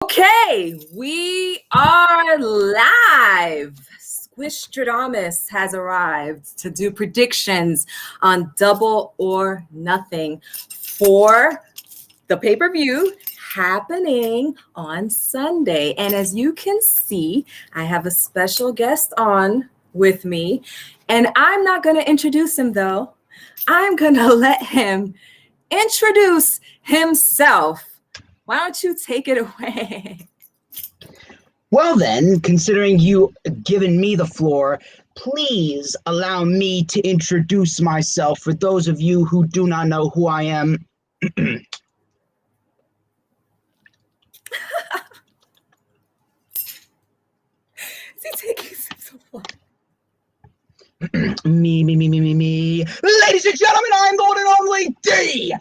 Okay, we are live. Squishtradamous has arrived to do predictions on Double or Nothing for the pay-per-view happening on Sunday. And as you can see, I have a special guest on with me. And I'm not going to introduce him, though. I'm going to let him introduce himself. Why don't you take it away? Well then, considering you given me the floor, please allow me to introduce myself for those of you who do not know who I am. Is he taking sips of water? Me. Ladies and gentlemen, I'm the one and only DJ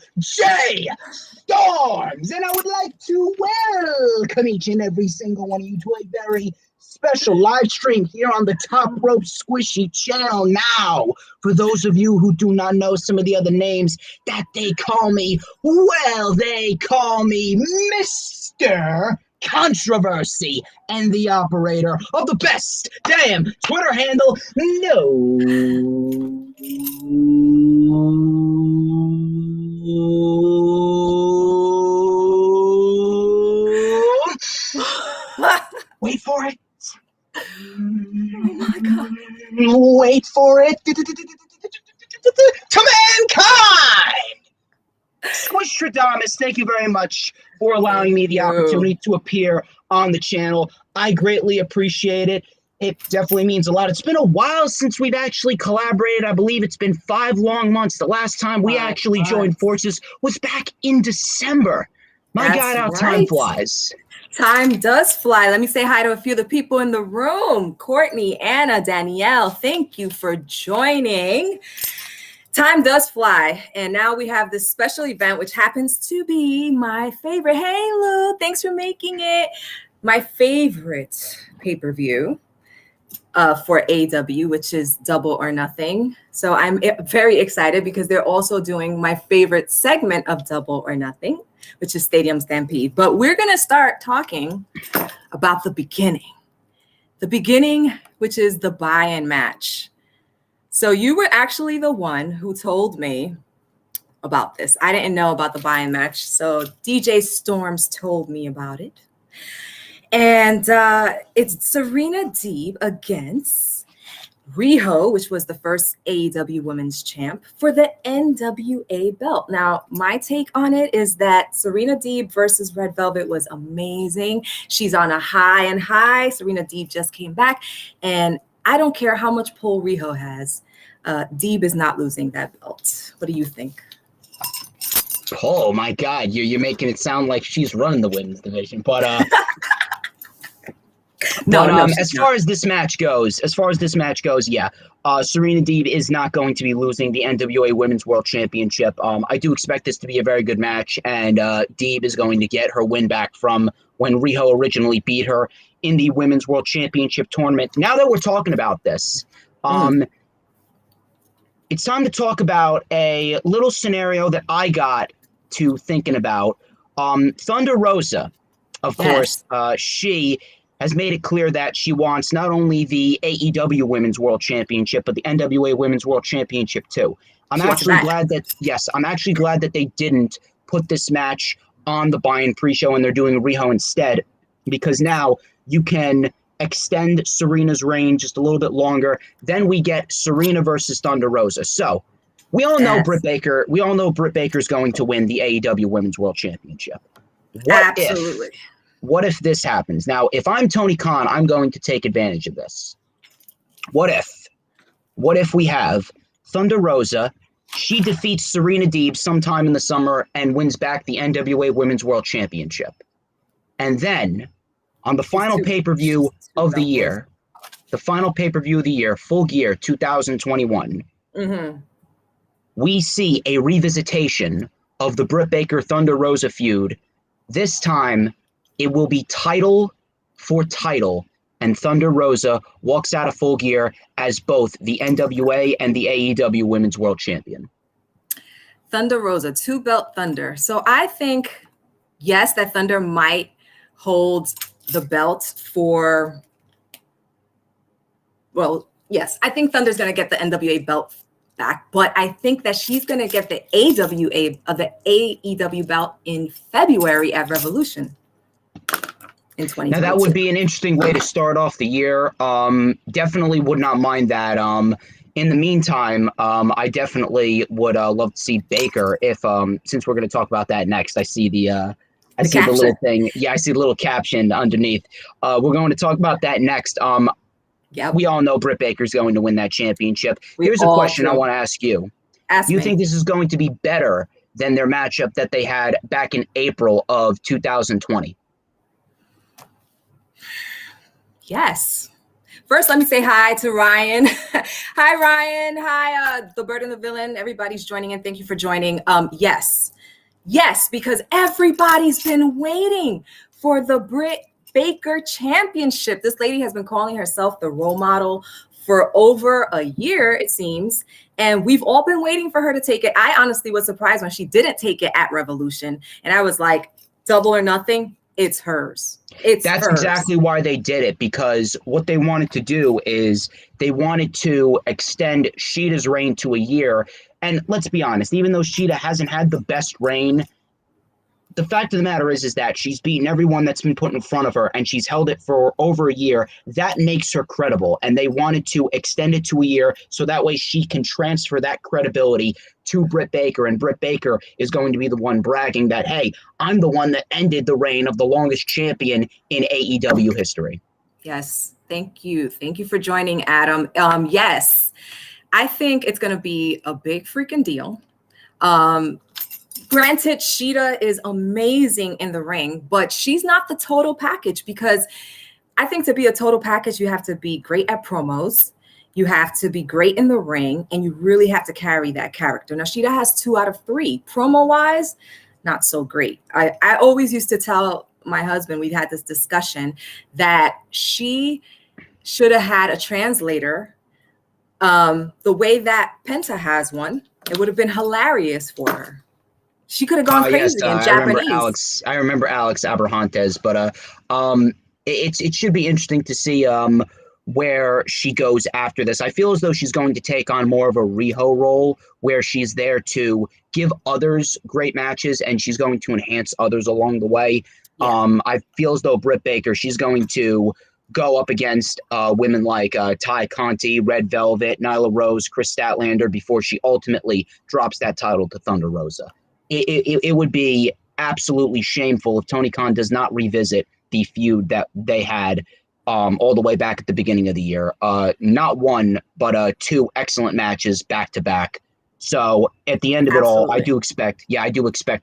Storms, and I would like to welcome each and every single one of you to a very special live stream here on the Top Rope Squishy channel. Now, for those of you who do not know some of the other names that they call me, well, they call me Mr. Controversy and the operator of the best damn Twitter handle, Wait for it. Oh my God. Wait for it. To mankind! Squishtradamous, thank you very much for allowing me the opportunity to appear on the channel. I greatly appreciate it. It definitely means a lot. It's been a while since we've actually collaborated. I believe it's been 5 long months. The last time we actually joined forces was back in December. My God, how time flies. Time does fly. Let me say hi to a few of the people in the room. Courtney, Anna, Danielle, thank you for joining. Time does fly, and now we have this special event, which happens to be my favorite. Hey, Lou, thanks for making it. My favorite pay-per-view for AEW, which is Double or Nothing. So I'm very excited because they're also doing my favorite segment of Double or Nothing, which is Stadium Stampede. But we're going to start talking about the beginning. The beginning, which is the buy-in match. So you were actually the one who told me about this. I didn't know about the buy-in match. So DJ Storms told me about it. And it's Serena Deeb against Riho, which was the first AEW Women's Champ, for the NWA belt. Now, my take on it is that Serena Deeb versus Red Velvet was amazing. She's on a high and high. Serena Deeb just came back. And I don't care how much pull Riho has. Deeb is not losing that belt. What do you think? Oh my God, you're making it sound like she's running the women's division, but as far as this match goes, yeah, Serena Deeb is not going to be losing the NWA Women's World Championship. I do expect this to be a very good match, and Deeb is going to get her win back from when Riho originally beat her in the Women's World Championship tournament. Now that we're talking about this, it's time to talk about a little scenario that I got to thinking about. Thunder Rosa, of course, she has made it clear that she wants not only the AEW Women's World Championship, but the NWA Women's World Championship too. I'm actually glad that they didn't put this match on the buy-in pre-show and they're doing Riho instead, because now you can extend Serena's reign just a little bit longer. Then we get Serena versus Thunder Rosa. So we all know Britt Baker. We all know Britt Baker's going to win the AEW Women's World Championship. What if this happens? Now, if I'm Tony Khan, I'm going to take advantage of this. What if we have Thunder Rosa? She defeats Serena Deeb sometime in the summer and wins back the NWA Women's World Championship. And then on the final pay-per-view of the year, Full Gear 2021, we see a revisitation of the Britt Baker Thunder Rosa feud. This time, it will be title for title, and Thunder Rosa walks out of Full Gear as both the NWA and the AEW Women's World Champion. Thunder Rosa, 2-belt Thunder. So I think, yes, that Thunder might hold the belt for, well, yes, I think Thunder's going to get the NWA belt back, but I think that she's going to get the AEW belt in February at Revolution in 2022. Now, that would be an interesting way to start off the year. Definitely would not mind that. In the meantime, I definitely would love to see Baker if, since we're going to talk about that next, I see the little thing. Yeah, I see the little caption underneath. We're going to talk about that next. Yep. We all know Britt Baker's going to win that championship. Here's a question I want to ask you. Ask you me. think this is going to be better than their matchup that they had back in April of 2020? Yes. First, let me say hi to Ryan. Hi, Ryan. Hi, the Bird and the Villain. Everybody's joining in. Thank you for joining. Yes, because everybody's been waiting for the Britt Baker Championship. This lady has been calling herself the role model for over a year, it seems, and we've all been waiting for her to take it. I honestly was surprised when she didn't take it at Revolution, and I was like, Double or Nothing, it's hers. That's hers. Exactly why they did it, because what they wanted to do is they wanted to extend Sheeta's reign to a year. And let's be honest, even though Sheeta hasn't had the best reign, the fact of the matter is that she's beaten everyone that's been put in front of her, and she's held it for over a year. That makes her credible, and they wanted to extend it to a year so that way she can transfer that credibility to Britt Baker, and Britt Baker is going to be the one bragging that, hey, I'm the one that ended the reign of the longest champion in AEW history. Yes, thank you. Thank you for joining, Adam. Yes, I think it's going to be a big freaking deal. Granted, Sheeta is amazing in the ring, but she's not the total package, because I think to be a total package, you have to be great at promos, you have to be great in the ring, and you really have to carry that character. Now, Sheeta has 2 out of 3. Promo-wise, not so great. I always used to tell my husband, we've had this discussion, that she should have had a translator the way that Penta has one. It would have been hilarious for her. She could have gone crazy in Japanese. I remember Alex Abrahantes, but it should be interesting to see where she goes after this. I feel as though she's going to take on more of a Riho role, where she's there to give others great matches, and she's going to enhance others along the way. Yeah. I feel as though Britt Baker, she's going to go up against women like Ty Conti, Red Velvet, Nyla Rose, Chris Statlander before she ultimately drops that title to Thunder Rosa. It would be absolutely shameful if Tony Khan does not revisit the feud that they had all the way back at the beginning of the year. Not one, but 2 excellent matches back to back. So at the end of it all, I do expect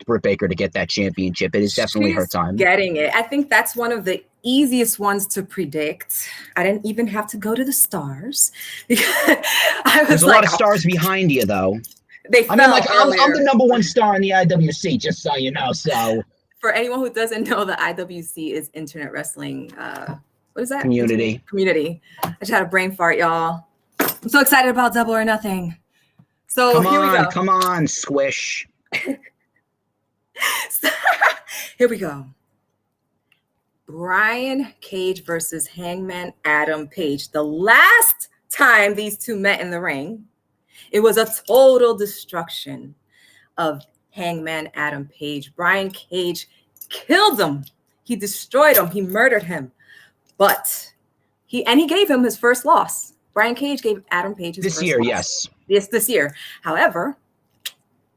Britt Baker to get that championship. It is definitely her time. Getting it. I think that's one of the easiest ones to predict. I didn't even have to go to the stars. There's a lot of stars behind you, though. I'm the number 1 star in the IWC, just so you know. So for anyone who doesn't know, the IWC is Internet Wrestling. What is that? Community. I just had a brain fart, y'all. I'm so excited about Double or Nothing. So here we go. Come on, Squish. Here we go. Brian Cage versus Hangman Adam Page. The last time these two met in the ring, it was a total destruction of Hangman Adam Page. Brian Cage killed him. He destroyed him. He murdered him. But he gave him his first loss. Brian Cage gave Adam Page his first loss. Yes. Yes, this year. However,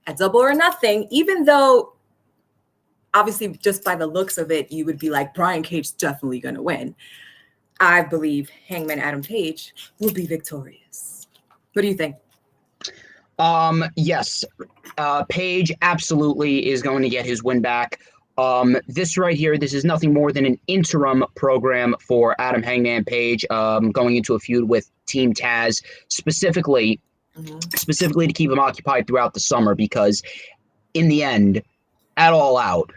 at Double or Nothing, even though obviously just by the looks of it, you would be like, Brian Cage's definitely going to win, I believe Hangman Adam Page will be victorious. What do you think? Yes. Page absolutely is going to get his win back. This right here, this is nothing more than an interim program for Adam Hangman Page, going into a feud with Team Taz, specifically to keep him occupied throughout the summer, because in the end, at All Out,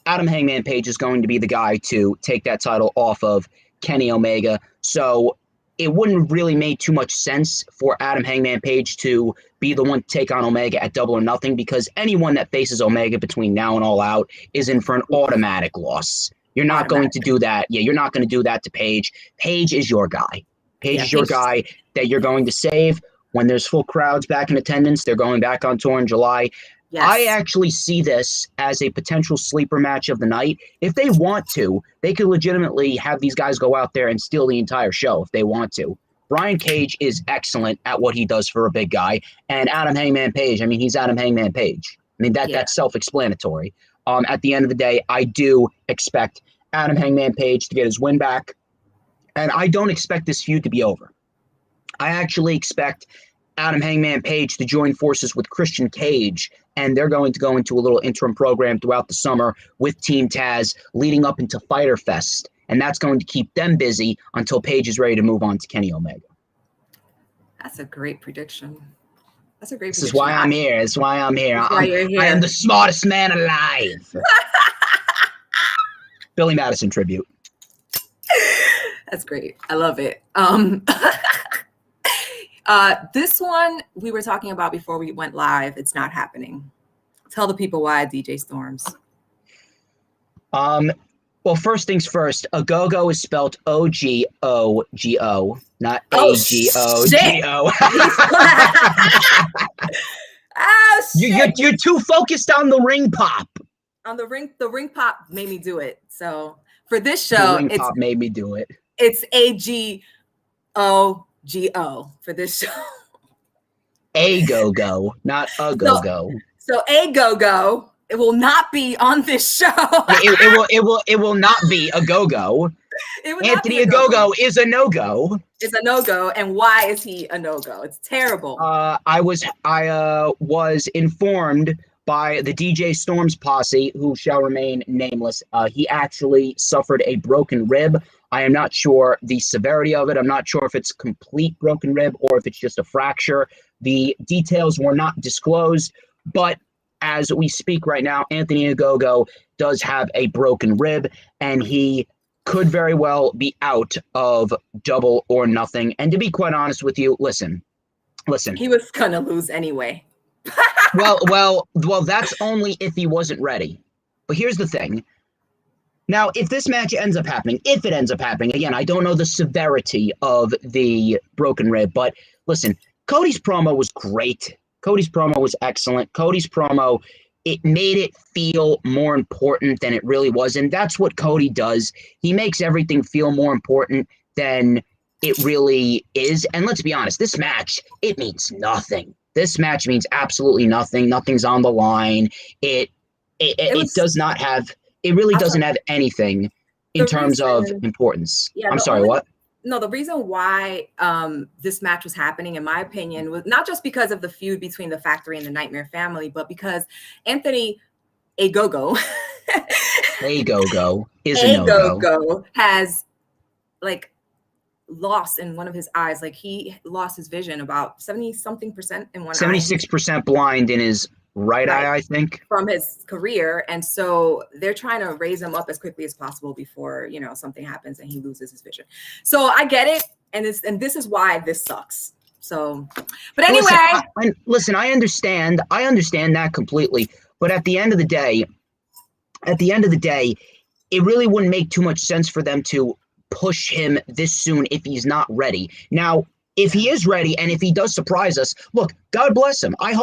Adam Hangman Page is going to be the guy to take that title off of Kenny Omega. So it wouldn't really make too much sense for Adam Hangman Page to be the one to take on Omega at Double or Nothing, because anyone that faces Omega between now and All Out is in for an automatic loss. You're not going to do that. Yeah, you're not going to do that to Paige. Paige is your guy. Paige is your guy that you're going to save. When there's full crowds back in attendance, they're going back on tour in July. Yes. I actually see this as a potential sleeper match of the night. If they want to, they could legitimately have these guys go out there and steal the entire show if they want to. Brian Cage is excellent at what he does for a big guy. And Adam Hangman Page, I mean, he's Adam Hangman Page. I mean, that's self-explanatory. At the end of the day, I do expect Adam Hangman Page to get his win back. And I don't expect this feud to be over. I actually expect Adam Hangman Page to join forces with Christian Cage, and they're going to go into a little interim program throughout the summer with Team Taz leading up into Fyter Fest, and that's going to keep them busy until Page is ready to move on to Kenny Omega. That's a great prediction. This is why I'm here. That's why I'm here. Why you're here. I am the smartest man alive. Billy Madison tribute. That's great. I love it. This one we were talking about before we went live. It's not happening. Tell the people why, DJ Storms. Well, first things first. Ogogo is spelled O-G-O-G-O, not A-G-O-G-O. Oh, shit. You're too focused on the ring pop. The ring pop made me do it. So for this show, the ring pop made me do it. It's A-G-O-G-O for this show. A go-go, not a go-go. So a go-go, it will not be on this show. it will not be a go-go. Anthony Ogogo is a no-go. It's a no-go, and why is he a no-go? It's terrible. I was informed by the DJ Storms posse, who shall remain nameless. He actually suffered a broken rib. I am not sure the severity of it. I'm not sure if it's complete broken rib or if it's just a fracture. The details were not disclosed, but as we speak right now, Anthony Ogogo does have a broken rib, and he could very well be out of Double or Nothing. And to be quite honest with you, listen. He was gonna lose anyway. well, that's only if he wasn't ready. But here's the thing. Now, if this match ends up happening, again, I don't know the severity of the broken rib, but listen, Cody's promo was great. Cody's promo was excellent. Cody's promo, it made it feel more important than it really was, and that's what Cody does. He makes everything feel more important than it really is. And let's be honest, this match, it means nothing. This match means absolutely nothing. Nothing's on the line. It does not have. It really doesn't have anything in terms of importance. Yeah, I'm sorry, what? No, the reason why this match was happening, in my opinion, was not just because of the feud between the Factory and the Nightmare Family, but because Anthony Ogogo is a no-go. Has lost in one of his eyes. Like, he lost his vision about 70-something% in one 76% blind in his right eye, I think, from his career. And so they're trying to raise him up as quickly as possible before, something happens and he loses his vision. So I get it. And this is why this sucks. So, but anyway, listen, I understand that completely. But at the end of the day, it really wouldn't make too much sense for them to push him this soon if he's not ready. Now, if he is ready and if he does surprise us, look, God bless him. I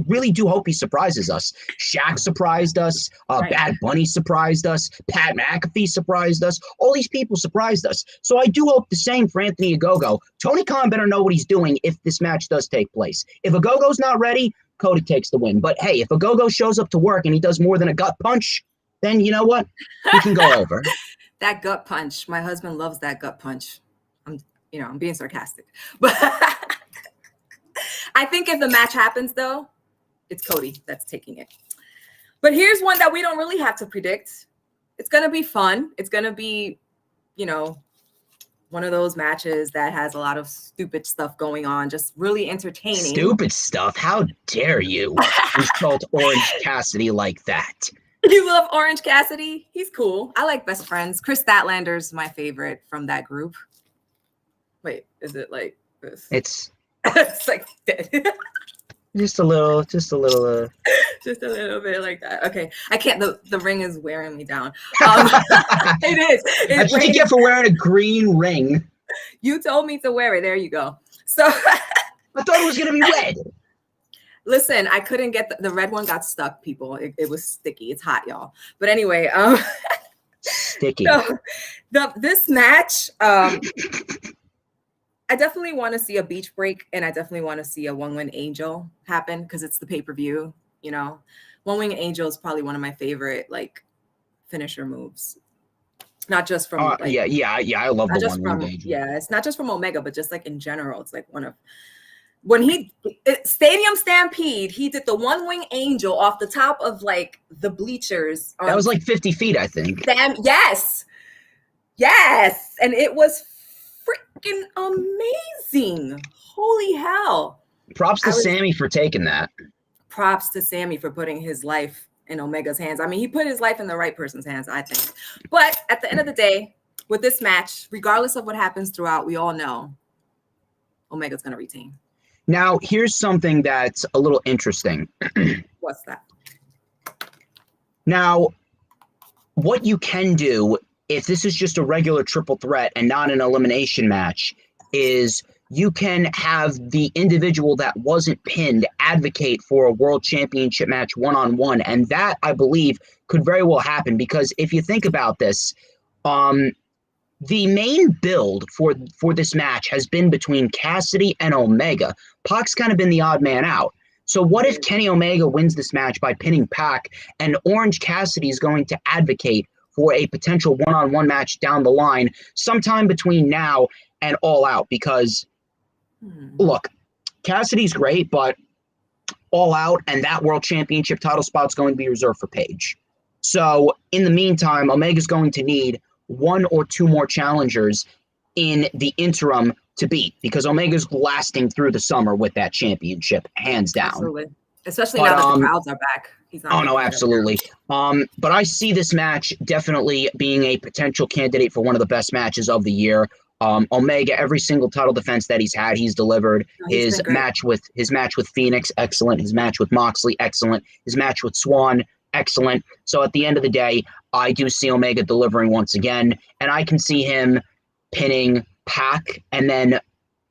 really do hope he surprises us. Shaq surprised us. Bad Bunny surprised us. Pat McAfee surprised us. All these people surprised us. So I do hope the same for Anthony Ogogo. Tony Khan better know what he's doing if this match does take place. If Ogogo's not ready, Cody takes the win. But hey, if Ogogo shows up to work and he does more than a gut punch, then you know what? He can go over. That gut punch. My husband loves that gut punch. I'm being sarcastic, but I think if the match happens, though, it's Cody that's taking it. But here's one that we don't really have to predict. It's going to be fun. It's going to be, one of those matches that has a lot of stupid stuff going on, just really entertaining. Stupid stuff? How dare you insult Orange Cassidy like that? You love Orange Cassidy? He's cool. I like Best Friends. Chris Statlander's my favorite from that group. Wait, is it like this? It's it's like dead. Just a little. Just a little bit like that. Okay, I can't. The ring is wearing me down. It is. That's what you get for wearing a green ring. You told me to wear it. There you go. So I thought it was gonna be red. Listen, I couldn't get the red one. Got stuck, people. It was sticky. It's hot, y'all. But anyway, sticky. So, this match, I definitely want to see a beach break, and I definitely want to see a one-wing angel happen because it's the pay-per-view. You know, one-wing angel is probably one of my favorite like finisher moves. Not just from I love the one-wing angel. Yeah, it's not just from Omega, but just like in general, it's like one of when Stadium Stampede, he did the one-wing angel off the top of like the bleachers. That was like 50 feet, I think. Yes, and it was freaking amazing. Holy hell. Props to Sammy for taking that. Props to Sammy for putting his life in Omega's hands. I mean, he put his life in the right person's hands, I think. But at the end of the day, with this match, regardless of what happens throughout, we all know Omega's going to retain. Now, here's something that's a little interesting. What's that? Now, what you can do if this is just a regular triple threat and not an elimination match is you can have the individual that wasn't pinned advocate for a world championship match one-on-one. And that, I believe, could very well happen because if you think about this, the main build for this match has been between Cassidy and Omega. Pac's kind of been the odd man out. So what if Kenny Omega wins this match by pinning Pac and Orange Cassidy is going to advocate for a potential one-on-one match down the line sometime between now and All Out? Because, look, Cassidy's great, but All Out and that World Championship title spot's going to be reserved for Paige. So, in the meantime, Omega's going to need one or two more challengers in the interim to beat because Omega's lasting through the summer with that championship, hands down. Absolutely. Especially now that the crowds are back. Absolutely. But I see this match definitely being a potential candidate for one of the best matches of the year. Omega, every single title defense that he's had, he's delivered. His match with Phoenix, excellent. His match with Moxley, excellent. His match with Swan, excellent. So at the end of the day, I do see Omega delivering once again, and I can see him pinning Pac and then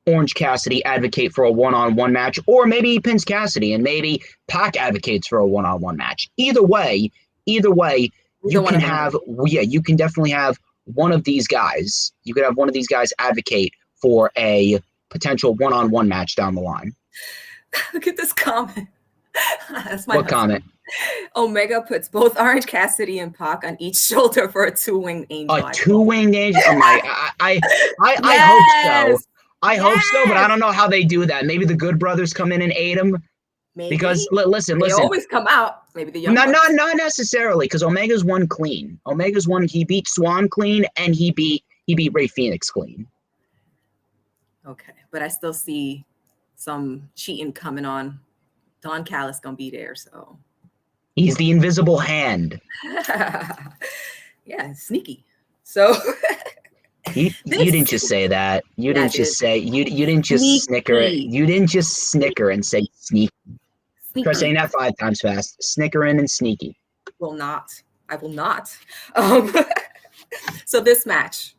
Orange Cassidy advocate for a one-on-one match, or maybe he pins Cassidy and maybe Pac advocates for a one-on-one match. Either way, you can definitely have one of these guys. You could have one of these guys advocate for a potential one-on-one match down the line. Look at this comment. That's my what comment? Omega puts both Orange Cassidy and Pac on each shoulder for a two-winged angel. A two-winged angel? I hope so. I hope so, but I don't know how they do that. Maybe the Good Brothers come in and aid him. Maybe. Because listen. They always come out. Maybe the young not necessarily, because Omega's won clean. He beat Swan clean, and he beat Ray Phoenix clean. Okay, but I still see some cheating coming on. Don Callis gonna be there, so he's the invisible hand. Yeah, sneaky. So. You didn't just say that. You didn't just snicker it. You didn't just snicker and say sneaky. Try saying that 5 times fast. Snickering and sneaky. I will not. So this match,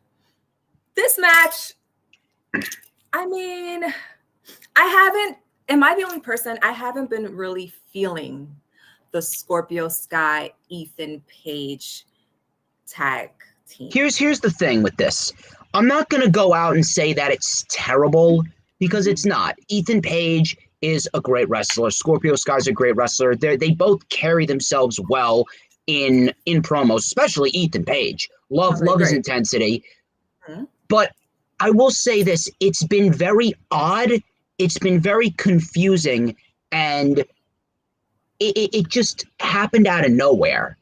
I mean, am I the only person? I haven't been really feeling the Scorpio Sky, Ethan Page tag team. Here's the thing with this. I'm not going to go out and say that it's terrible because it's not. Ethan Page is a great wrestler. Scorpio Sky's a great wrestler. They both carry themselves well in promos, especially Ethan Page. Love his intensity. Mm-hmm. But I will say this, it's been very odd. It's been very confusing, and it just happened out of nowhere.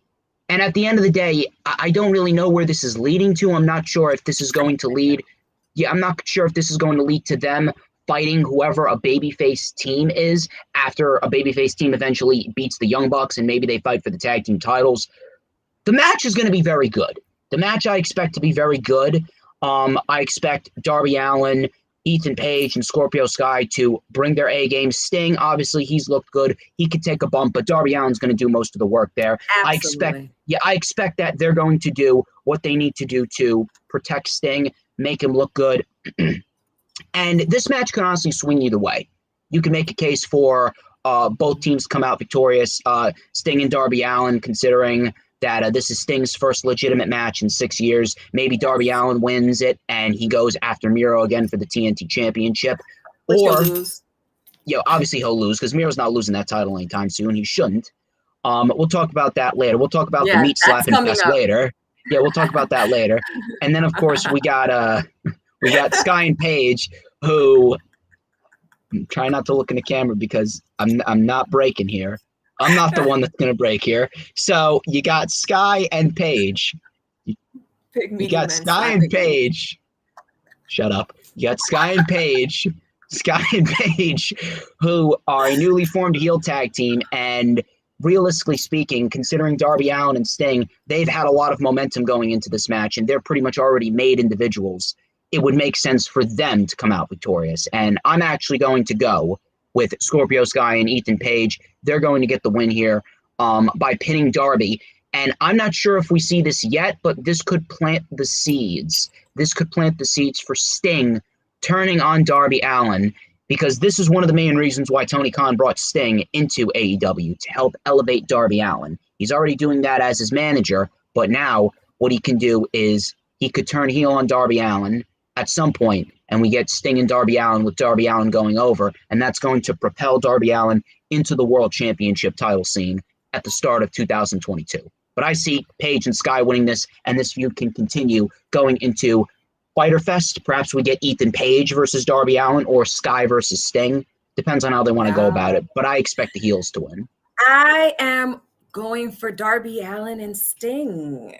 And at the end of the day, I don't really know where this is leading to. I'm not sure if this is going to lead. Yeah, I'm not sure if this is going to lead to them fighting whoever a babyface team is after a babyface team eventually beats the Young Bucks and maybe they fight for the tag team titles. The match is going to be very good. The match I expect to be very good. I expect Darby Allin, Ethan Page and Scorpio Sky to bring their A game. Sting, obviously, he's looked good. He could take a bump, but Darby Allin's going to do most of the work there. Absolutely. I expect that they're going to do what they need to do to protect Sting, make him look good. And this match can honestly swing either way. You can make a case for both teams come out victorious. Sting and Darby Allin, considering that this is Sting's first legitimate match in 6 years. Maybe Darby Allin wins it and he goes after Miro again for the TNT Championship. Which or, he'll lose. Obviously he'll lose because Miro's not losing that title anytime soon. He shouldn't. We'll talk about that later. We'll talk about the meat slapping fest later. Yeah, we'll talk about that later. And then, of course, we got Sky and Paige, who try not to look in the camera because I'm not breaking here. I'm not the one that's going to break here. So you got Sky and Paige. You got Sky and Paige. Shut up. You got Sky and Paige. Sky and Paige, who are a newly formed heel tag team. And realistically speaking, considering Darby Allin and Sting, they've had a lot of momentum going into this match, and they're pretty much already made individuals. It would make sense for them to come out victorious. And I'm actually going to go with Scorpio Sky and Ethan Page. They're going to get the win here by pinning Darby. And I'm not sure if we see this yet, but this could plant the seeds. This could plant the seeds for Sting turning on Darby Allin, because this is one of the main reasons why Tony Khan brought Sting into AEW, to help elevate Darby Allin. He's already doing that as his manager, but now what he can do is he could turn heel on Darby Allin at some point, and we get Sting and Darby Allin with Darby Allin going over, and that's going to propel Darby Allin into the World Championship title scene at the start of 2022. But I see Paige and Sky winning this, and this feud can continue going into Fighter Fest. Perhaps we get Ethan Page versus Darby Allin or Sky versus Sting. Depends on how they want to go about it, but I expect the heels to win. I am going for Darby Allin and Sting.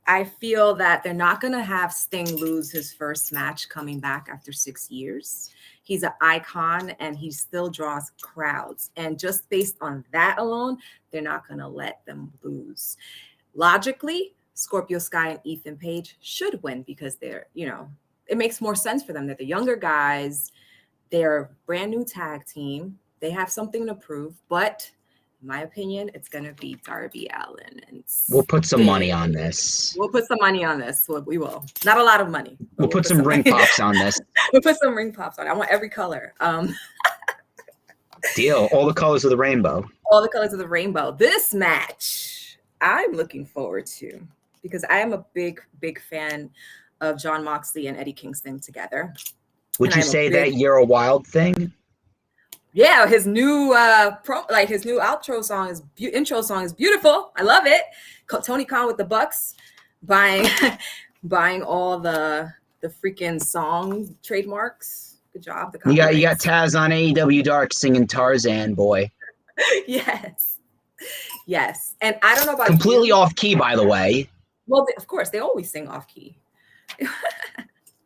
I feel that they're not going to have Sting lose his first match coming back after 6 years. He's an icon and he still draws crowds. And just based on that alone, they're not going to let them lose. Logically, Scorpio Sky and Ethan Page should win because they're, it makes more sense for them. They're the younger guys. They're a brand new tag team. They have something to prove, but in my opinion, it's going to be Darby Allin. And we'll put some money on this. We'll put some money on this. We will. Not a lot of money. We'll put some ring pops on this. We'll put some ring pops on it. I want every color. Deal. All the colors of the rainbow. All the colors of the rainbow. This match, I'm looking forward to because I am a big, big fan of Jon Moxley and Eddie Kingston together. Would you say that You're a Wild thing? Yeah, his new his new intro song is beautiful. I love it. Tony Khan with the Bucks buying all the freaking song trademarks. Good job. You got Taz on AEW Dark singing Tarzan Boy. Yes. And I don't know about completely off key, by the way. Well, of course, they always sing off key. I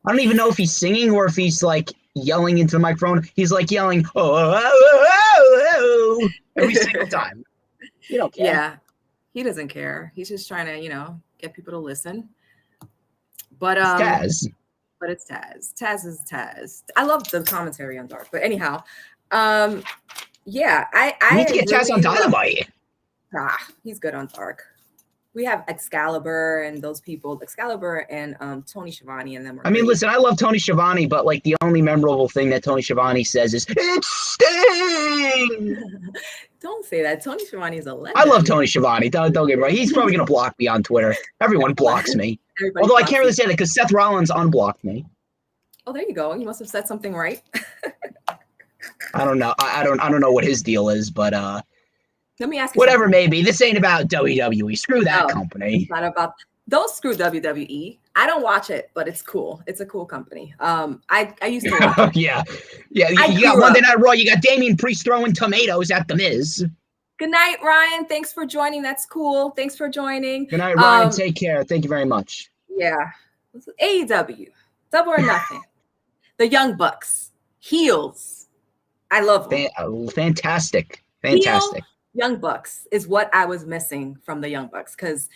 don't even know if he's singing or if he's like yelling into the microphone. He's like yelling, every single time. You don't care. Yeah, he doesn't care. He's just trying to, get people to listen. But it's Taz. But it's Taz. Taz is Taz. I love the commentary on Dark. But anyhow, yeah, I need to get Taz on Dynamite. He's good on Dark. We have Excalibur and those people, Excalibur and Tony Schiavone and them. Listen, I love Tony Schiavone, but like the only memorable thing that Tony Schiavone says is, "It's Sting." Don't say that. Tony Schiavone is a legend. I love Tony Schiavone. Don't get me wrong. He's probably going to block me on Twitter. Everyone blocks me. Although I can't really say that because Seth Rollins unblocked me. Oh, there you go. You must have said something right. I don't know. I don't know what his deal is, but let me ask you whatever something. Maybe. This ain't about WWE. Screw that company. It's not about. Don't screw WWE. I don't watch it, but it's cool. It's a cool company. I used to watch it. Yeah. You got Monday Night Raw. You got Damian Priest throwing tomatoes at The Miz. Good night, Ryan. Thanks for joining. That's cool. Thanks for joining. Good night, Ryan. Take care. Thank you very much. Yeah. AEW. Double or Nothing. The Young Bucks. Heels. I love them. Fantastic. Heel Young Bucks is what I was missing from the Young Bucks because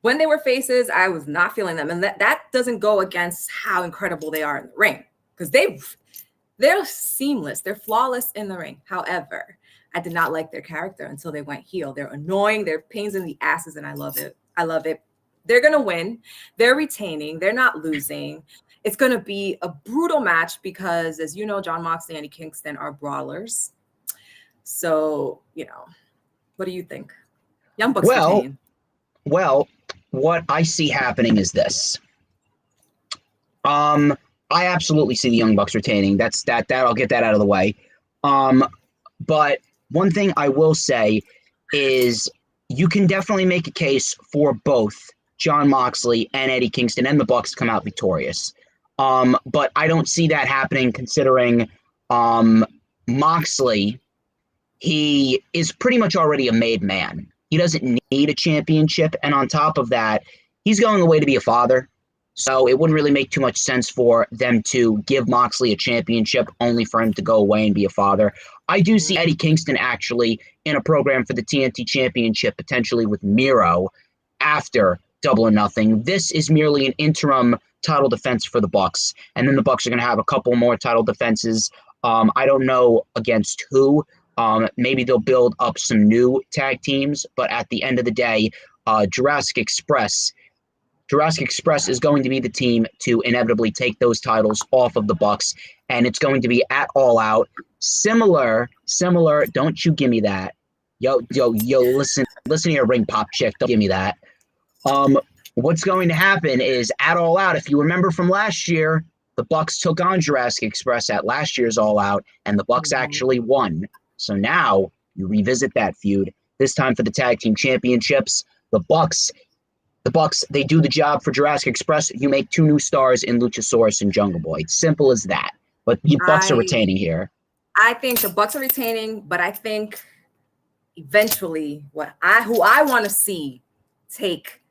when they were faces, I was not feeling them. And that doesn't go against how incredible they are in the ring. because they're seamless. They're flawless in the ring. However, I did not like their character until they went heel. They're annoying. They're pains in the asses, and I love it. I love it. They're going to win. They're retaining. They're not losing. It's going to be a brutal match because, as you know, Jon Moxley and Eddie Kingston are brawlers. So, what do you think? Young Bucks retain. Well, what I see happening is this. I absolutely see the Young Bucks retaining. That I'll get that out of the way. But one thing I will say is you can definitely make a case for both Jon Moxley and Eddie Kingston and the Bucks to come out victorious. But I don't see that happening considering Moxley, he is pretty much already a made man. He doesn't need a championship. And on top of that, he's going away to be a father. So it wouldn't really make too much sense for them to give Moxley a championship only for him to go away and be a father. I do see Eddie Kingston actually in a program for the TNT Championship, potentially with Miro after Double or Nothing. This is merely an interim title defense for the Bucks, and then the Bucks are going to have a couple more title defenses. I don't know against who. Maybe they'll build up some new tag teams, but at the end of the day, Jurassic Express is going to be the team to inevitably take those titles off of the Bucks, and it's going to be at All Out. Similar. Don't you give me that. Yo, listen here, ring pop chick. Don't give me that. What's going to happen is at All Out, if you remember from last year, the Bucks took on Jurassic Express at last year's All Out, and the Bucks actually won. So now you revisit that feud, this time for the tag team championships. The Bucks, they do the job for Jurassic Express. You make 2 new stars in Luchasaurus and Jungle Boy. It's simple as that. But the Bucks are retaining here. I think the Bucks are retaining, but I think eventually who I want to see take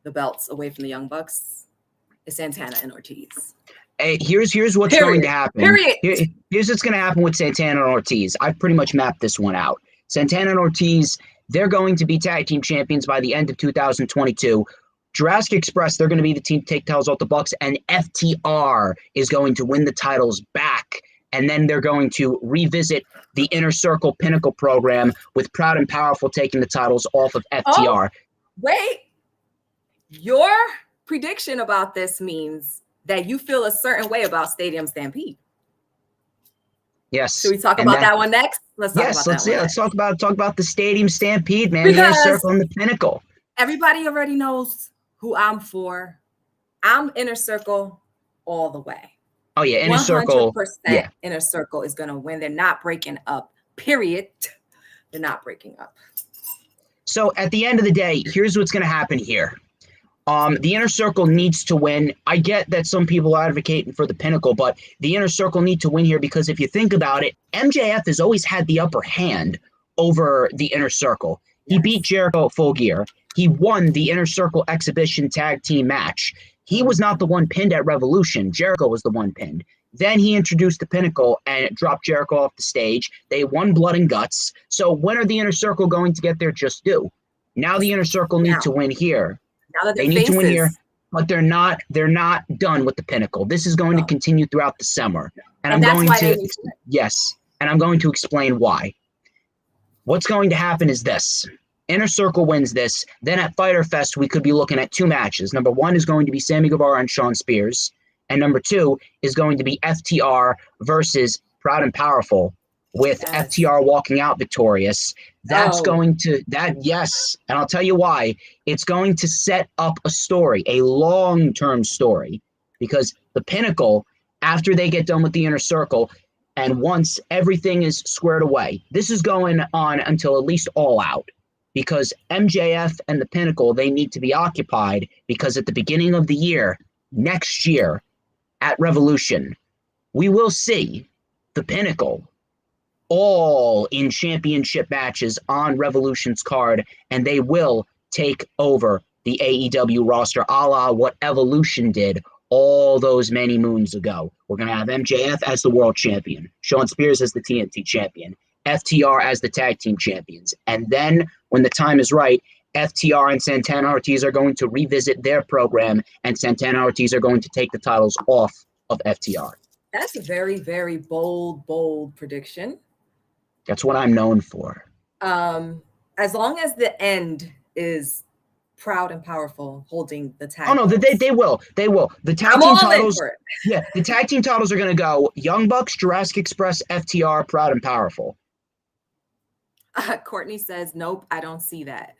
the belts away from the Young Bucks is Santana and Ortiz. Hey, here's what's going to happen. Here's what's going to happen with Santana and Ortiz. I've pretty much mapped this one out. Santana and Ortiz, they're going to be tag team champions by the end of 2022. Jurassic Express, they're going to be the team to take titles off the Bucks, and FTR is going to win the titles back. And then they're going to revisit the Inner Circle Pinnacle program with Proud and Powerful taking the titles off of FTR. Oh, wait. Your prediction about this means that you feel a certain way about Stadium Stampede. Yes. Should we talk about that one next? Let's talk about the Stadium Stampede, man. The Inner Circle and the Pinnacle. Everybody already knows who I'm for. I'm Inner Circle all the way. Oh yeah, Inner Circle. 100% yeah. Inner Circle is going to win. They're not breaking up. Period. They're not breaking up. So at the end of the day, here's what's going to happen here. The Inner Circle needs to win. I get that some people are advocating for the Pinnacle, but the Inner Circle need to win here because if you think about it, MJF has always had the upper hand over the Inner Circle. He beat Jericho at Full Gear. He won the Inner Circle exhibition tag team match. He was not the one pinned at Revolution. Jericho was the one pinned. Then he introduced the Pinnacle and dropped Jericho off the stage. They won Blood and Guts. So when are the Inner Circle going to get their just due? Now the Inner Circle need to win here. Now that they need to win here, but they're not done with the Pinnacle. This is going to continue throughout the summer. And I'm going to and I'm going to explain why. What's going to happen is this. Inner Circle wins this. Then at Fyter Fest, we could be looking at 2 matches. Number 1 is going to be Sammy Guevara and Shawn Spears. And number 2 is going to be FTR versus Proud and Powerful with FTR walking out victorious. That's going to, and I'll tell you why. It's going to set up a story, a long-term story, because the Pinnacle, after they get done with the Inner Circle, and once everything is squared away, this is going on until at least All Out, because MJF and the Pinnacle, they need to be occupied, because at the beginning of the year, next year, at Revolution, we will see the Pinnacle all in championship matches on Revolution's card, and they will take over the AEW roster, a la what Evolution did all those many moons ago. We're going to have MJF as the world champion, Shawn Spears as the TNT champion, FTR as the tag team champions. And then when the time is right, FTR and Santana Ortiz are going to revisit their program, and Santana Ortiz are going to take the titles off of FTR. That's a very, very bold prediction. That's what I'm known for. As long as the end is proud and powerful, holding the tag. Oh no, they will. The tag team titles. Yeah, the tag team titles are gonna go Young Bucks, Jurassic Express, FTR, Proud and Powerful. Courtney says, "Nope, I don't see that.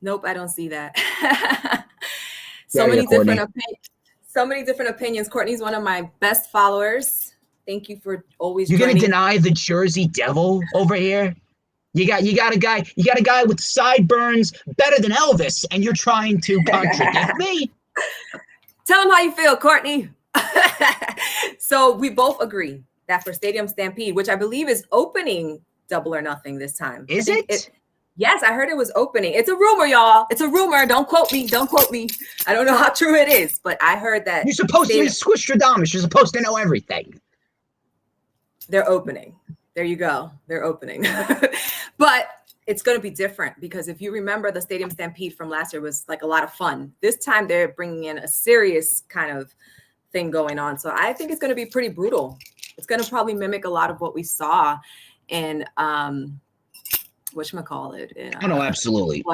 Nope, I don't see that." So many different opinions. Courtney's one of my best followers. Thank you for always. You're gonna deny the Jersey Devil over here? You got a guy with sideburns better than Elvis, and you're trying to contradict me? Tell him how you feel, Courtney. So we both agree that for Stadium Stampede, which I believe is opening Double or Nothing this time. Is it? Yes, I heard it was opening. It's a rumor, y'all. It's a rumor. Don't quote me. I don't know how true it is, but I heard that. You're supposed to be Squishtradamous. You're supposed to know everything. They're opening. There you go. They're opening. But it's going to be different because if you remember, the Stadium Stampede from last year was like a lot of fun. This time they're bringing in a serious kind of thing going on. So I think it's going to be pretty brutal. It's going to probably mimic a lot of what we saw in whatchamacallit. Oh, no, absolutely.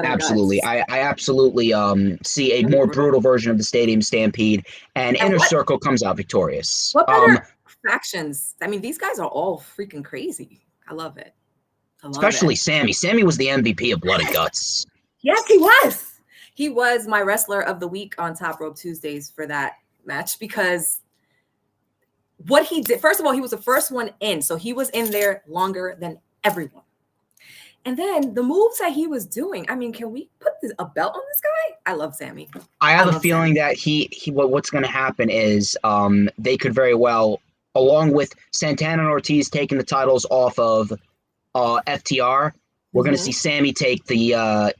I absolutely see a more brutal version of the Stadium Stampede, and Inner Circle comes out victorious. What better factions? I mean, these guys are all freaking crazy. I love it. Especially Sammy. Sammy was the MVP of Blood and Guts. Yes, he was. He was my wrestler of the week on Top Rope Tuesdays for that match because what he did, first of all, he was the first one in. So he was in there longer than everyone. And then the moves that he was doing, I mean, can we put a belt on this guy? I love Sammy. I have a feeling that what's going to happen is they could very well, along with Santana and Ortiz taking the titles off of FTR, we're going to see Sammy take the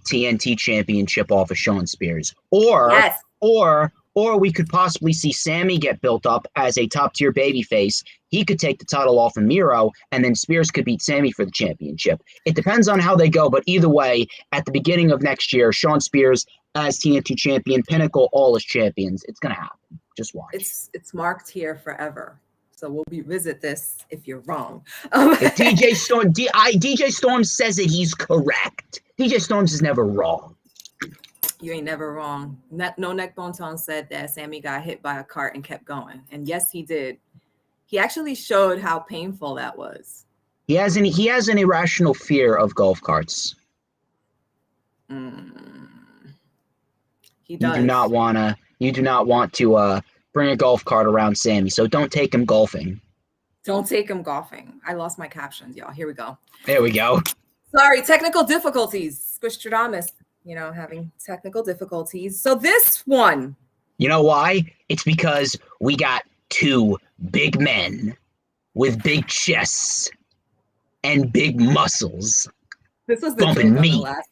TNT championship off of Shawn Spears. Or we could possibly see Sammy get built up as a top-tier babyface. He could take the title off of Miro, and then Spears could beat Sammy for the championship. It depends on how they go, but either way, at the beginning of next year, Shawn Spears as TNT champion, Pinnacle all as champions. It's going to happen. Just watch. It's marked here forever. So we'll revisit this if you're wrong. If DJ Storm says it, he's correct. DJ Storms is never wrong. You ain't never wrong. No Neck Bone Tone said that Sammy got hit by a cart and kept going. And yes, he did. He actually showed how painful that was. He has an irrational fear of golf carts. He does. You do not want to bring a golf cart around Sammy, so don't take him golfing. Don't take him golfing. I lost my captions, y'all. Here we go. There we go. Sorry, technical difficulties. Squishtradamous, having technical difficulties. So this one. You know why? It's because we got two big men with big chests and big muscles. This was the bumping me. Last.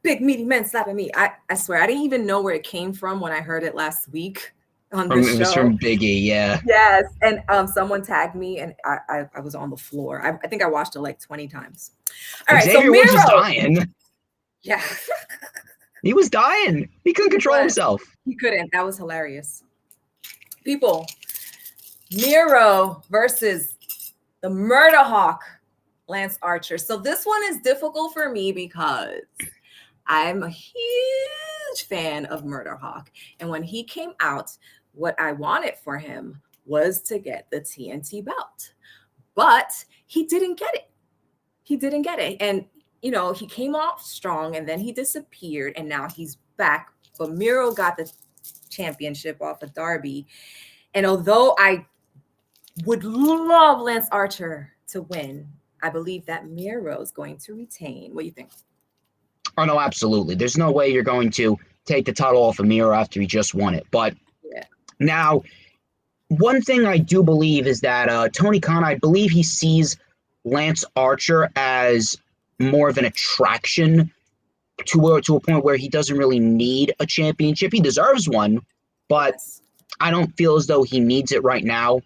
Big meaty men slapping me. I swear, I didn't even know where it came from when I heard it last week on this show. It was from Biggie, yeah. Yes, and someone tagged me, and I was on the floor. I think I watched it like 20 times. All right, Xavier so Miro. was just dying. Yeah. He was dying. He couldn't control himself. He couldn't. That was hilarious. People, Miro versus the Murder Hawk, Lance Archer. So this one is difficult for me because I'm a huge fan of Murder Hawk. And when he came out, what I wanted for him was to get the TNT belt. But he didn't get it. And, he came off strong and then he disappeared and now he's back. But Miro got the championship off of Darby. And although I would love Lance Archer to win, I believe that Miro is going to retain. What do you think? Oh, no, absolutely. There's no way you're going to take the title off of Miro after he just won it. But now, one thing I do believe is that Tony Khan, I believe he sees Lance Archer as more of an attraction to a point where he doesn't really need a championship. He deserves one, but I don't feel as though he needs it right now.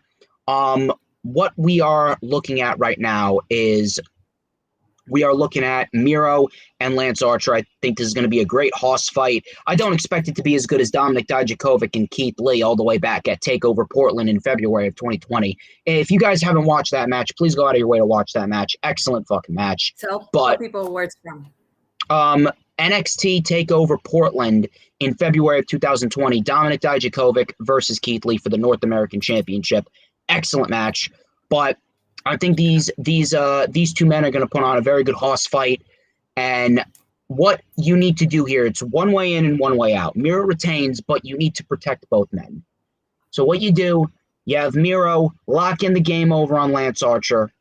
What we are looking at right now is we are looking at Miro and Lance Archer. I think this is going to be a great hoss fight. I don't expect it to be as good as Dominik Dijakovic and Keith Lee all the way back at TakeOver Portland in February of 2020. If you guys haven't watched that match, please go out of your way to watch that match. Excellent fucking match. Tell people where it's from. NXT TakeOver Portland in February of 2020. Dominik Dijakovic versus Keith Lee for the North American Championship. Excellent match. But I think these two men are going to put on a very good hoss fight. And what you need to do here, it's one way in and one way out. Miro retains, but you need to protect both men. So what you do, you have Miro lock in the game over on Lance Archer.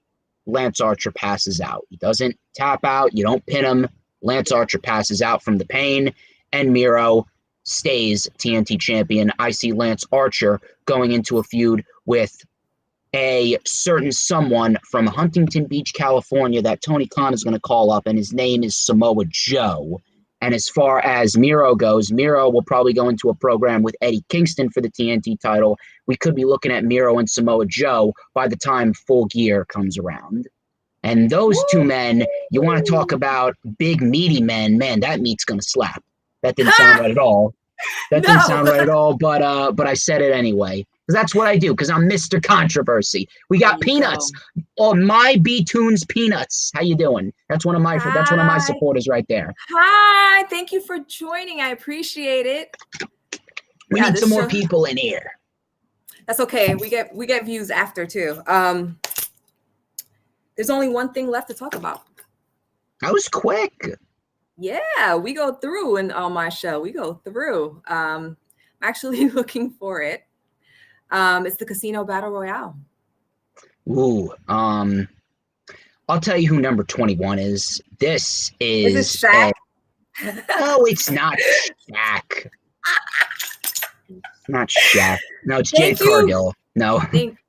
Lance Archer passes out. He doesn't tap out. You don't pin him. Lance Archer passes out from the pain, and Miro stays TNT champion. I see Lance Archer going into a feud with a certain someone from Huntington Beach, California that Tony Khan is going to call up, and his name is Samoa Joe. And as far as Miro goes, Miro will probably go into a program with Eddie Kingston for the TNT title. We could be looking at Miro and Samoa Joe by the time Full Gear comes around. And those two men, you want to talk about big, meaty men, man, that meat's going to slap. That didn't sound right at all. Didn't sound right at all, but I said it anyway. Because that's what I do, because I'm Mr. Controversy. We got Peanuts. Oh, my B-Tunes Peanuts. How you doing? That's one of my supporters right there. Hi, thank you for joining. I appreciate it. We need some more people in here. That's okay. We get views after too. There's only one thing left to talk about. That was quick. Yeah, we go through on my show. We go through. I'm actually looking for it. It's the Casino Battle Royale. Ooh, I'll tell you who number 21 is. This is it Shaq? No, it's not Shaq. It's not Shaq. No, it's Jade Cargill. No.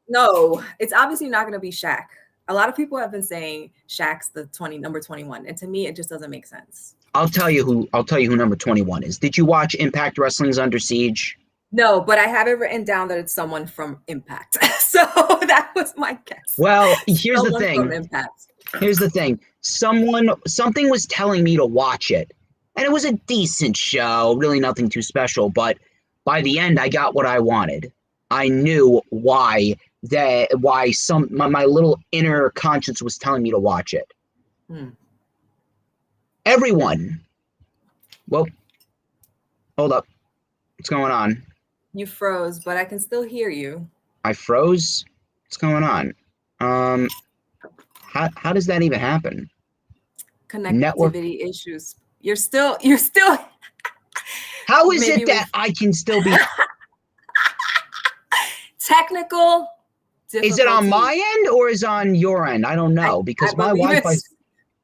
No, it's obviously not going to be Shaq. A lot of people have been saying Shaq's the number 21, and to me, it just doesn't make sense. I'll tell you who number 21 is. Did you watch Impact Wrestling's Under Siege? No, but I have it written down that it's someone from Impact. So that was my guess. Well, here's the thing. From Impact. Here's the thing. Something was telling me to watch it, and it was a decent show, really nothing too special, but by the end, I got what I wanted. I knew why my little inner conscience was telling me to watch it. Everyone. Well, hold up. What's going on? You froze, but I can still hear you. I froze? What's going on? How does that even happen? Connectivity issues. You're still How is it that I can still be technical difficulty. Is it on my end or is it on your end? I don't know because my Wi-Fi.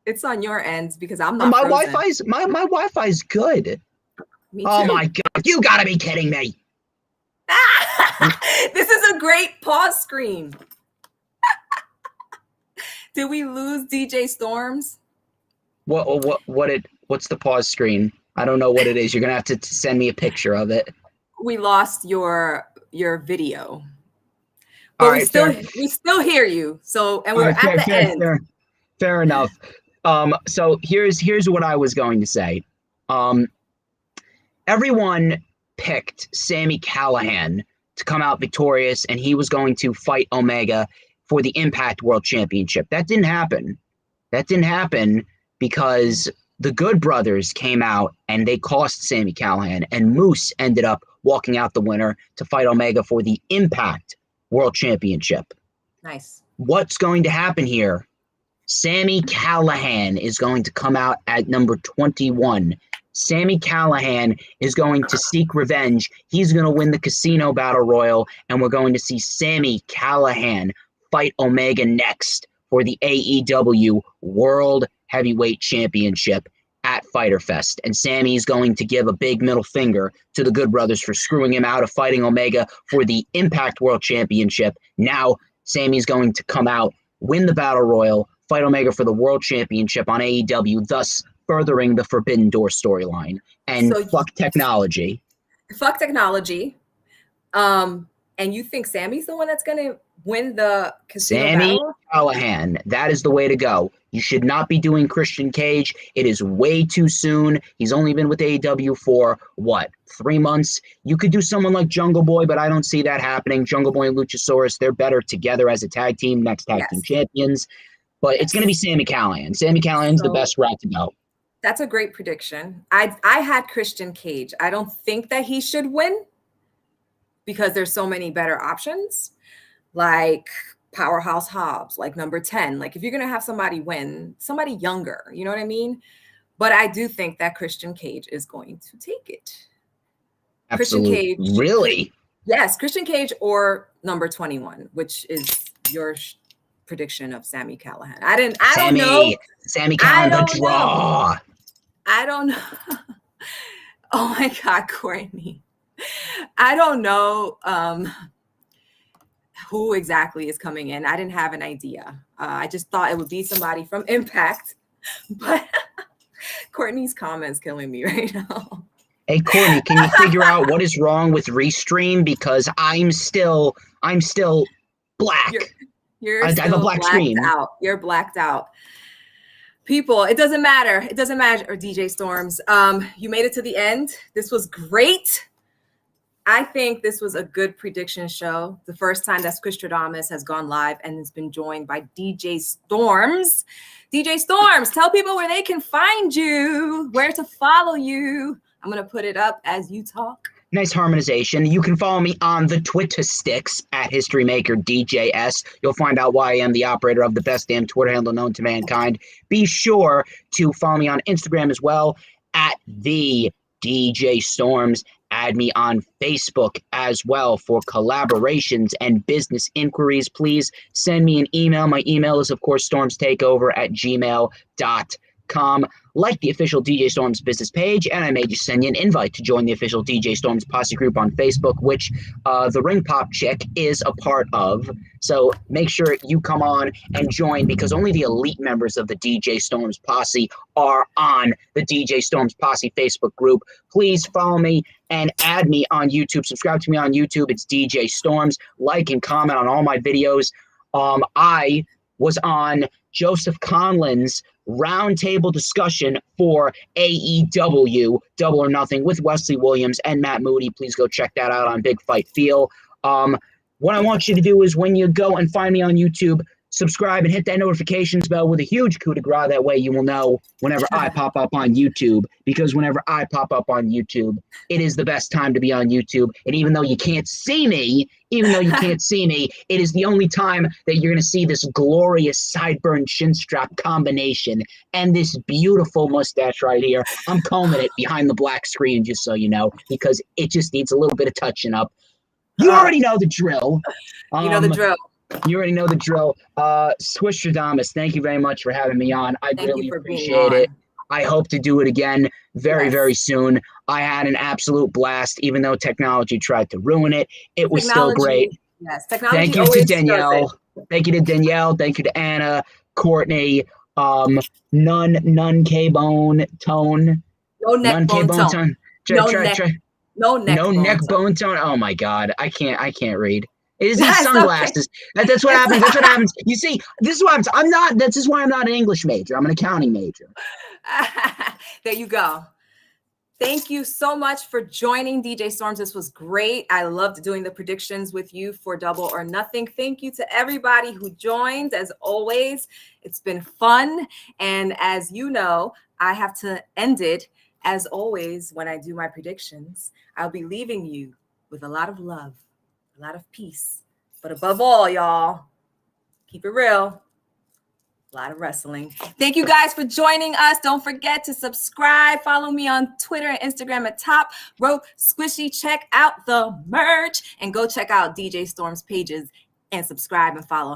It's on your end because I'm not. My Wi-Fi's good. Me too. Oh my god! You gotta be kidding me! This is a great pause screen. Did we lose DJ Storms? What's the pause screen? I don't know what it is. You're gonna have to send me a picture of it. We lost your video. But we still hear you. So and we're at the end. Fair enough. So here's what I was going to say. Everyone picked Sammy Callahan to come out victorious, and he was going to fight Omega for the Impact World Championship. That didn't happen. That didn't happen because the Good Brothers came out and they cost Sammy Callahan, and Moose ended up walking out the winner to fight Omega for the Impact World Championship. Nice. What's going to happen here? Sammy Callahan is going to come out at number 21. Sammy Callahan is going to seek revenge. He's going to win the Casino Battle Royal, and we're going to see Sammy Callahan fight Omega next for the AEW World Heavyweight Championship at Fyter Fest. And Sammy is going to give a big middle finger to the Good Brothers for screwing him out of fighting Omega for the Impact World Championship. Now, Sammy's going to come out, win the Battle Royal, fight Omega for the World Championship on AEW, thus furthering the Forbidden Door storyline. And fuck technology. Fuck technology. And And you think Sammy's the one that's going to win the casino Sammy battle? Callahan. That is the way to go. You should not be doing Christian Cage. It is way too soon. He's only been with AEW for, what, 3 months? You could do someone like Jungle Boy, but I don't see that happening. Jungle Boy and Luchasaurus, they're better together as a tag team, next tag team champions. But it's going to be Sammy Callahan. Sammy Callahan's the best route to go. That's a great prediction. I had Christian Cage. I don't think that he should win because there's so many better options, like Powerhouse Hobbs, like number 10. Like if you're going to have somebody win, somebody younger, you know what I mean? But I do think that Christian Cage is going to take it. Absolutely. Christian Cage. Really? Yes, Christian Cage or number 21, which is your prediction of Sammy Callahan. I don't know. Sammy Callahan, the draw. I don't know. Oh my God, Courtney. I don't know who exactly is coming in. I didn't have an idea. I just thought it would be somebody from Impact. But Courtney's comments killing me right now. Hey, Courtney, can you figure out what is wrong with Restream? Because I'm still black. You're I have a black screen. Out. You're blacked out. People, it doesn't matter. It doesn't matter. Or DJ Storms, you made it to the end. This was great. I think this was a good prediction show. The first time that Squishtradamous has gone live and has been joined by DJ Storms. DJ Storms, tell people where they can find you, where to follow you. I'm going to put it up as you talk. Nice harmonization. You can follow me on the Twitter sticks at HistoryMakerDJS. You'll find out why I am the operator of the best damn Twitter handle known to mankind. Be sure to follow me on Instagram as well at the DJ Storms. Add me on Facebook as well for collaborations and business inquiries. Please send me an email. My email is, of course, stormstakeover@gmail.com. Like the official DJ Storms business page, and I may just send you an invite to join the official DJ Storms posse group on Facebook, which the Ring Pop chick is a part of. So make sure you come on and join, because only the elite members of the DJ Storms posse are on the DJ Storms posse Facebook group. Please follow me and add me on YouTube. Subscribe to me on YouTube. It's DJ Storms. Like and comment on all my videos. I was on Joseph Conlin's roundtable discussion for AEW Double or Nothing with Wesley Williams and Matt Moody. Please go check that out on Big Fight Feel. What I want you to do is, when you go and find me on YouTube, subscribe and hit that notifications bell with a huge coup de grace. That way you will know whenever I pop up on YouTube, because whenever I pop up on YouTube, it is the best time to be on YouTube. And even though you can't see me, it is the only time that you're going to see this glorious sideburn chin strap combination and this beautiful mustache right here. I'm combing it behind the black screen, just so you know, because it just needs a little bit of touching up. You already know the drill. You know the drill. You already know the drill. Squishtradamous, thank you very much for having me on. I really appreciate it. I hope to do it again very soon. I had an absolute blast, even though technology tried to ruin it. It was still great. Yes, technology. Thank you to Danielle. Thank you to Danielle. Thank you to Anna, Courtney, none K-Bone Tone. No neck bone tone. No neck bone tone. Oh my God. I can't read. It is these sunglasses. Okay. That's what happens. That's what happens. You see, this is what happens. This is why I'm not an English major. I'm an accounting major. There you go. Thank you so much for joining, DJ Storms. This was great. I loved doing the predictions with you for Double or Nothing. Thank you to everybody who joined. As always, it's been fun. And as you know, I have to end it, as always, when I do my predictions. I'll be leaving you with a lot of love, a lot of peace. But above all, y'all, keep it real. A lot of wrestling. Thank you guys for joining us. Don't forget to subscribe. Follow me on Twitter and Instagram at Top Rope Squishy. Check out the merch and go check out DJ Storm's pages and subscribe and follow.